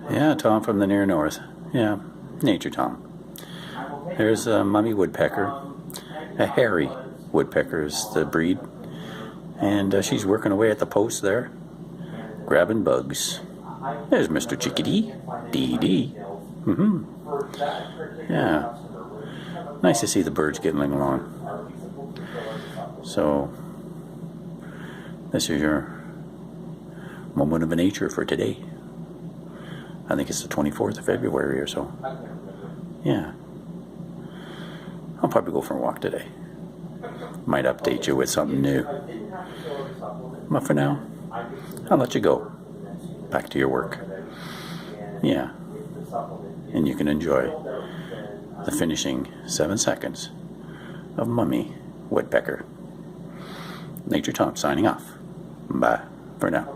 Yeah, Tom from the near north. Yeah, nature Tom. There's a mummy woodpecker. A hairy woodpecker is the breed. And she's working away at the post there, grabbing bugs. There's Mr. Chickadee. Dee. Yeah. Nice to see the birds getting along. So, this is your moment of nature for today. I think it's the 24th of February or so. Yeah. I'll probably go for a walk today. Might update you with something new. But for now, I'll let you go. Back to your work. Yeah. And you can enjoy the finishing 7 seconds of Mummy Woodpecker. Nature Tom signing off. Bye for now.